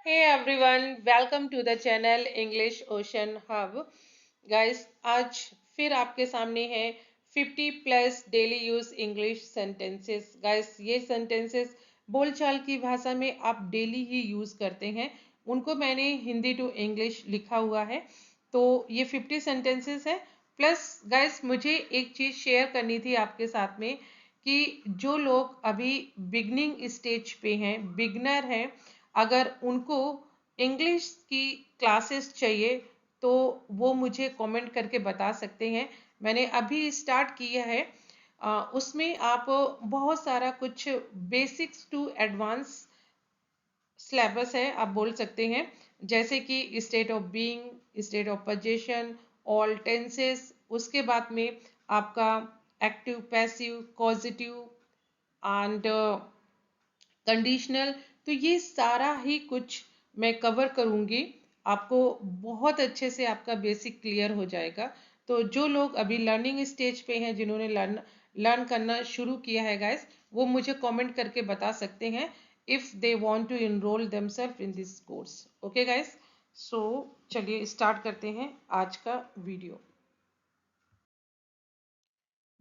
Hey everyone, welcome to the channel English Ocean Hub. Guys, आज फिर आपके सामने है 50 plus daily use English sentences. Guys, ये सेंटेंसेस बोलचाल की भाषा में आप डेली ही यूज करते हैं. उनको मैंने हिंदी टू इंग्लिश लिखा हुआ है. तो ये 50 सेंटेंसेस है. प्लस गाइस, मुझे एक चीज शेयर करनी थी आपके साथ में कि जो लोग अभी बिगनिंग स्टेज पे हैं, बिगनर हैं, अगर उनको इंग्लिश की क्लासेस चाहिए तो वो मुझे कमेंट करके बता सकते हैं. मैंने अभी स्टार्ट किया है. उसमें आप बहुत सारा कुछ बेसिक्स टू एडवांस सिलेबस है, आप बोल सकते हैं. जैसे कि state of being, state of position, all tenses, उसके बाद में आपका active, passive, causative and conditional. तो ये सारा ही कुछ मैं कवर करूंगी. आपको बहुत अच्छे से आपका बेसिक क्लियर हो जाएगा. तो जो लोग अभी लर्निंग स्टेज पे हैं, जिन्होंने लर्न करना शुरू किया है गाइस, वो मुझे कमेंट करके बता सकते हैं if they want to enroll themselves in this course. Okay guys, so चलिए स्टार्ट करते हैं आज का वीडियो.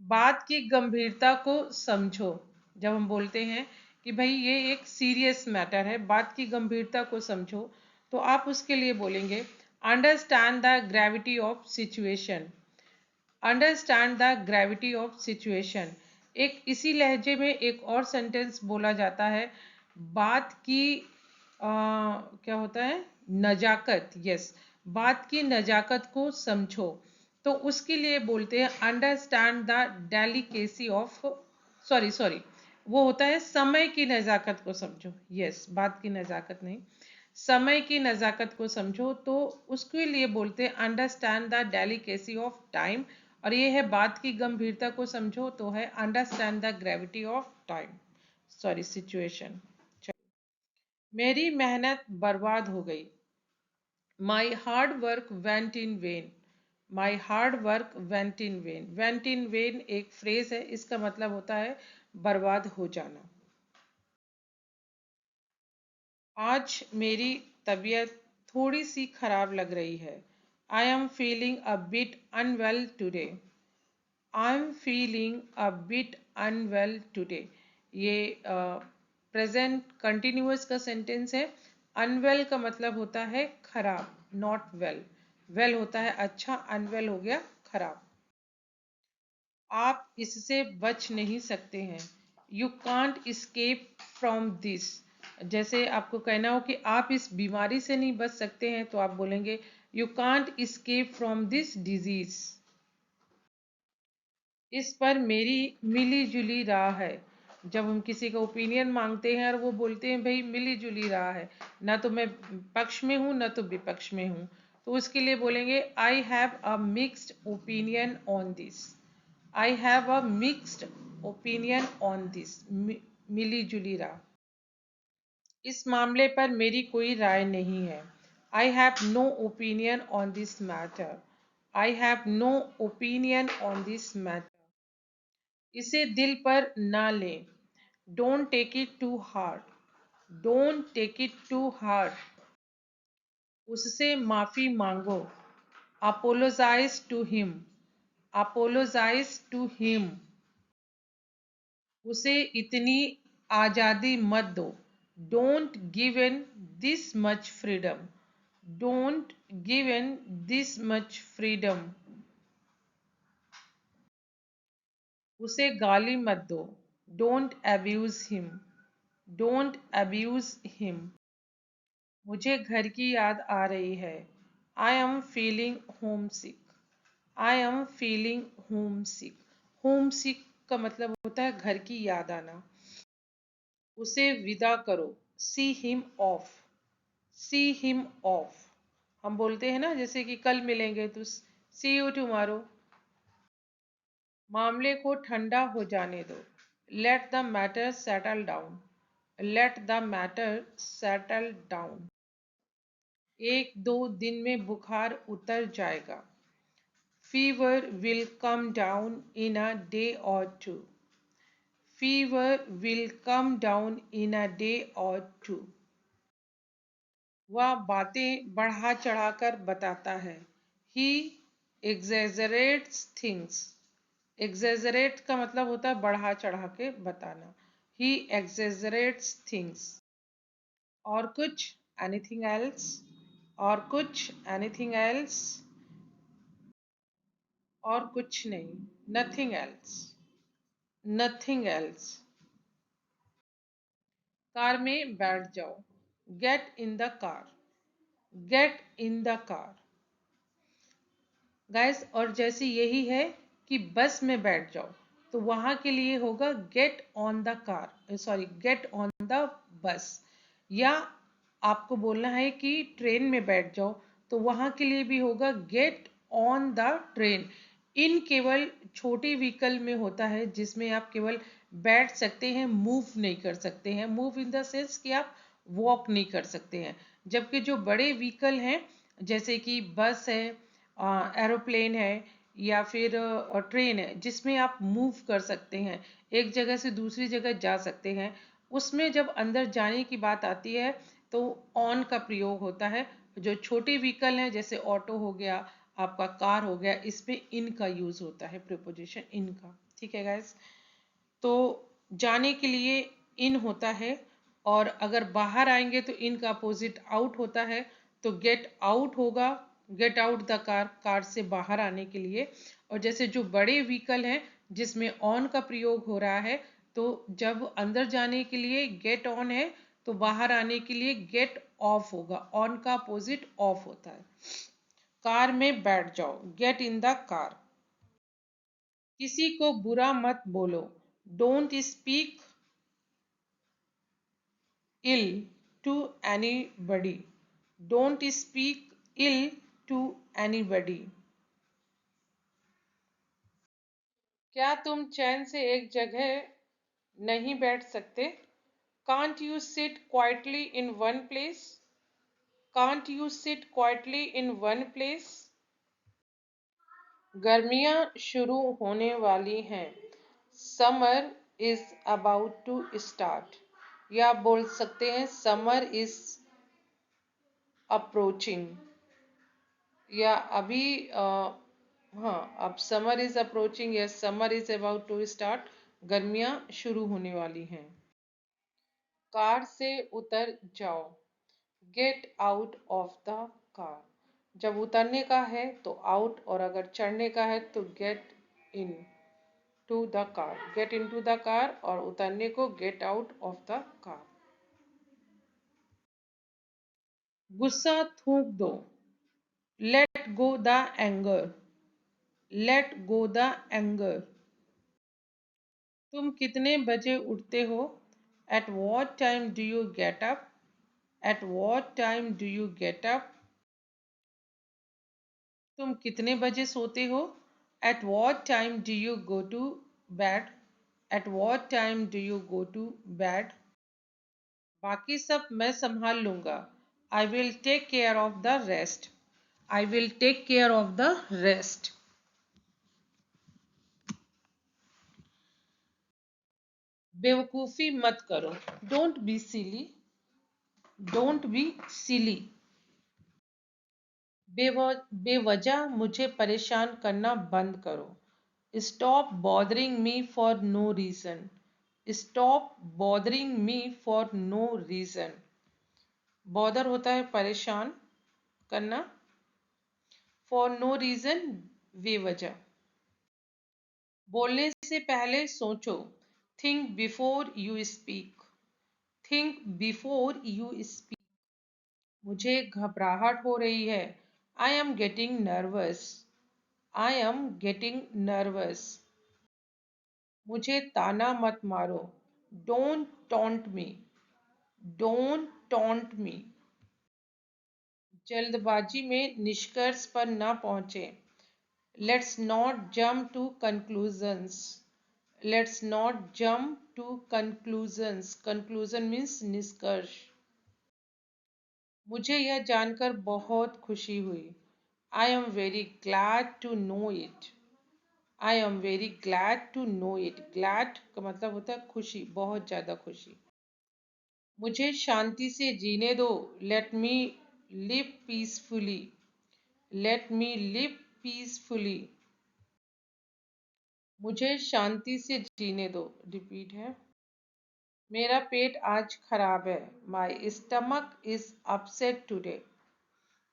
बात की गंभीरता को समझो. जब हम बोलते हैं कि भाई ये एक सीरियस मैटर है, बात की गंभीरता को समझो, तो आप उसके लिए बोलेंगे understand the gravity of situation. Understand the gravity of situation. एक इसी लहजे में एक और सेंटेंस बोला जाता है, बात की क्या होता है, नजाकत. यस, बात की नजाकत को समझो. तो उसके लिए बोलते हैं understand the delicacy of, sorry sorry, वो होता है समय की नजाकत को समझो. यस, बात की नजाकत नहीं, समय की नजाकत को समझो. तो उसके लिए बोलते हैं understand the delicacy of time. और ये है बात की गंभीरता को समझो, तो है understand the gravity of time, sorry situation. मेरी मेहनत बर्बाद हो गई. My hard work went in when. My hard work went in when. Went in when एक फ्रेज है, इसका मतलब होता है बर्बाद हो जाना. आज मेरी तबीयत थोड़ी सी खराब लग रही है. I am feeling a bit unwell today. I am feeling a bit unwell today. ये प्रेजेंट कंटिन्यूअस का सेंटेंस है. अनवेल का मतलब होता है खराब, नॉट वेल. वेल होता है अच्छा, अनवेल हो गया खराब. आप इससे बच नहीं सकते हैं. You can't escape from this. जैसे आपको कहना हो कि आप इस बीमारी से नहीं बच सकते हैं, तो आप बोलेंगे you can't escape from this disease. इस पर मेरी मिली जुली राय है. जब हम किसी का ओपिनियन मांगते हैं और वो बोलते हैं भाई मिली जुली राय है, ना तो मैं पक्ष में हूँ ना तो विपक्ष में हूँ, तो उसके लिए बोलेंगे I have a mixed opinion on this. I have a mixed opinion on this. मिली जुली राय. इस मामले पर मेरी कोई राय नहीं है. I have no opinion on this matter. I have no opinion on this matter. इसे दिल पर ना लें. Don't take it to heart. Don't take it to heart. उससे माफी मांगो. Apologize to him. Apologize to him. उसे इतनी आजादी मत दो. Don't give in this much freedom. Don't give in this much freedom. उसे गाली मत दो. Don't abuse him. Don't abuse him. मुझे घर की याद आ रही है. I am feeling homesick. I am feeling homesick. Homesick का मतलब होता है घर की याद आना. उसे विदा करो. See him of. See him of. हम बोलते हैं ना, जैसे कि कल मिलेंगे, तो सी यू टुमारो. मामले को ठंडा हो जाने दो. Let the matter settle down. Let the matter settle down. एक दो दिन में बुखार उतर जाएगा. Fever will come down in a day or two. Fever will come down in a day or two. वह बातें बढ़ा चढ़ाकर बताता है। ही exaggerates things। exaggerate का मतलब होता है बढ़ा चढ़ा के बताना। ही exaggerates things। और कुछ, anything else? और कुछ, anything else? और कुछ नहीं, nothing else। nothing else। Car में बैठ जाओ, get in the car। get in the car। Guys, और जैसे यही है कि बस में बैठ जाओ, तो वहां के लिए होगा get on the car, sorry get on the bus. या आपको बोलना है कि ट्रेन में बैठ जाओ, तो वहां के लिए भी होगा गेट ऑन द ट्रेन। इन केवल छोटी व्हीकल में होता है जिसमें आप केवल बैठ सकते हैं, मूव नहीं कर सकते हैं। मूव इन द सेंस कि आप वॉक नहीं कर सकते हैं। जबकि जो बड़े व्हीकल हैं, जैसे कि बस है, एरोप्लेन है, या फिर ट्रेन है, जिसमें आप मूव कर सकते हैं, एक जगह से दूसरी जगह जा सकते हैं, उसमें जब अंदर जाने की बात आती है तो ऑन का प्रयोग होता है। जो छोटे व्हीकल हैं जैसे ऑटो हो गया, आपका कार हो गया, इसमें इन का यूज होता है, प्रीपोजिशन इन का। ठीक है गाइस, तो जाने के लिए इन होता है, और अगर बाहर आएंगे तो इन का अपोजिट आउट होता है। तो गेट आउट होगा, get out the car, car से बाहर आने के लिए। और जैसे जो बड़े व्हीकल हैं जिसमें ऑन का प्रयोग हो रहा है, तो जब अंदर जाने के लिए गेट ऑन है, तो बाहर आने के लिए गेट ऑफ होगा। ऑन का अपोजिट ऑफ होता है। कार में बैठ जाओ, गेट इन द कार। किसी को बुरा मत बोलो, don't speak ill to anybody। Don't speak ill to anybody। क्या तुम चैन से एक जगह नहीं बैठ सकते? Can't you sit quietly in one place? Can't you sit quietly in one place? गर्मियां शुरू होने वाली हैं। Summer is about to start. या आप बोल सकते हैं समर इज अप्रोचिंग। या अभी हाँ, अब summer is approaching, yes summer is about to start. गर्मियां शुरू होने वाली हैं। कार से उतर जाओ, get out of the car. जब उतरने का है तो आउट, और अगर चढ़ने का है तो get into the car. Get into the car, और उतरने को get out of the car. गुस्सा थूक दो, let go the anger. Let go the anger. तुम कितने बजे उठते हो? At what time do you get up? At what time do you get up? तुम कितने बजे सोते हो? At what time do you go to bed? At what time do you go to bed? बाकी सब मैं संभाल लूंगा। I will take care of the rest. I will take care of the rest. बेवकूफी मत करो, don't be silly. Don't be silly. बेवजह मुझे परेशान करना बंद करो। Stop bothering me for no reason. Stop bothering me for no reason. Bother होता है परेशान करना, फॉर नो रीजन बेवजह। बोलने से पहले सोचो, think before you speak. Think before you speak. मुझे घबराहट हो रही है, I am getting nervous. I am getting nervous. मुझे ताना मत मारो, don't taunt me. Don't taunt me. जल्दबाजी में निष्कर्ष पर न पहुंचे, let's not jump to conclusions. Let's not jump to conclusions. Conclusion means निष्कर्ष। मुझे यह जानकर बहुत खुशी हुई, I am very glad to know it. I am very glad to know it. Glad का मतलब होता है खुशी, बहुत ज्यादा खुशी। मुझे शांति से जीने दो, let me live peacefully, let me live peacefully. मुझे शांति से जीने दो, रिपीट है। मेरा पेट आज खराब है, my stomach is upset today,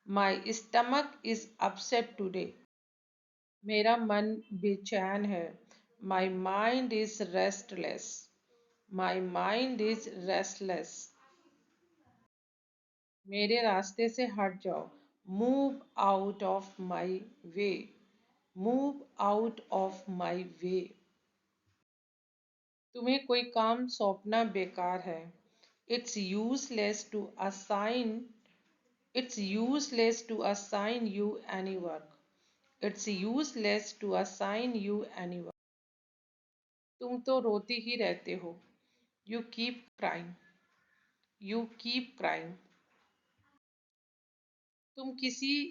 my stomach is upset today. मेरा मन बेचैन है, my mind is restless, my mind is restless. मेरे रास्ते से हट जाओ, move out of my way, move out of my way. तुम्हें कोई काम सौंपना बेकार है, it's useless to assign, it's useless to assign you any work, it's useless to assign you any work. तुम तो रोती ही रहते हो, you keep crying, you keep crying. तुम किसी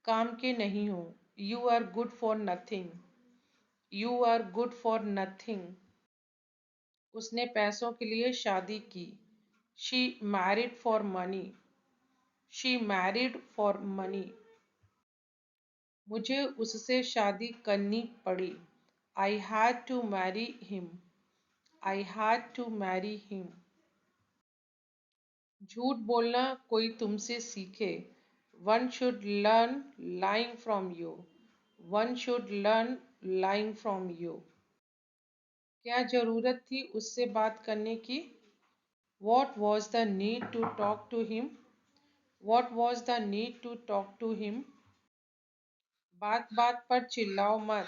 काम के नहीं हो, you are good for nothing, you are good for nothing. उसने पैसों के लिए शादी की, she married for money, she married for money. मुझे उससे शादी करनी पड़ी, I had to marry him, I had to marry him. झूठ बोलना कोई तुमसे सीखे, one should learn lying from you, one should learn lying from you. क्या जरूरत थी उससे बात करने की, what was the need to talk to him, what was the need to talk to him. बात बात पर चिल्लाओ मत,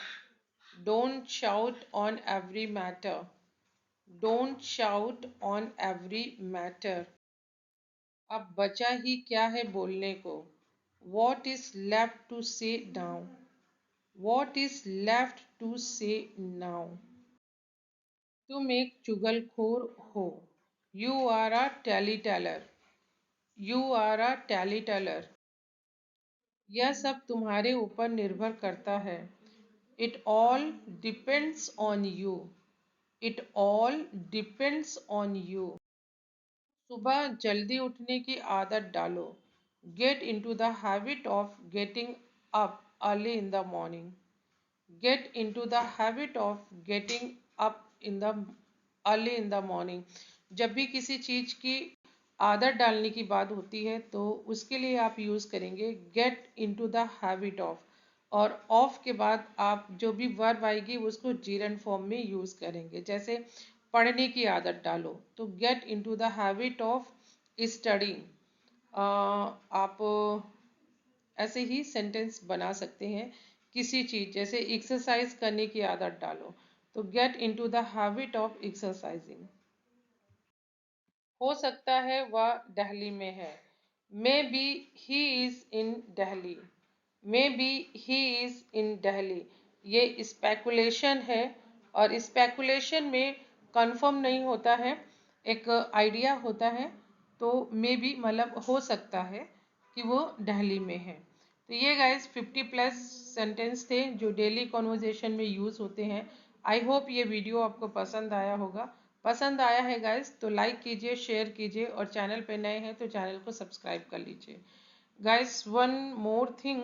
don't shout on every matter, don't shout on every matter. अब बचा ही क्या है बोलने को, what is left to say now, what is left to say now. तुम एक चुगलखोर हो, you are a tally teller, you are a tally Taylor. यह सब तुम्हारे ऊपर निर्भर करता है, it all depends on you, it all depends on you. सुबह जल्दी उठने की आदत डालो, get into the habit of getting up early in the morning, get into the habit of getting up in the early in the morning. जब भी किसी चीज की आदत डालने की बात होती है तो उसके लिए आप यूज करेंगे get into the habit of, और ऑफ के बाद आप जो भी वर्ब आएगी उसको जीरन फॉर्म में यूज करेंगे। जैसे पढ़ने की आदत डालो तो get into the habit of studying. आप ऐसे ही सेंटेंस बना सकते हैं। किसी चीज जैसे एक्सरसाइज करने की आदत डालो तो get into the habit of exercising. हो सकता है वह दिल्ली में है, may be he is in Delhi, may be he is in Delhi. ये स्पेकुलेशन है और स्पेकुलेशन में कंफर्म नहीं होता है, एक आइडिया होता है। तो मे बी मतलब हो सकता है कि वो दिल्ली में है। तो ये गाइस 50+ सेंटेंस थे जो डेली कॉन्वर्जेशन में यूज होते हैं। आई होप ये वीडियो आपको पसंद आया होगा। पसंद आया है गाइस तो लाइक कीजिए, शेयर कीजिए और चैनल पे नए हैं तो चैनल को सब्सक्राइब कर लीजिए। Guys one more thing,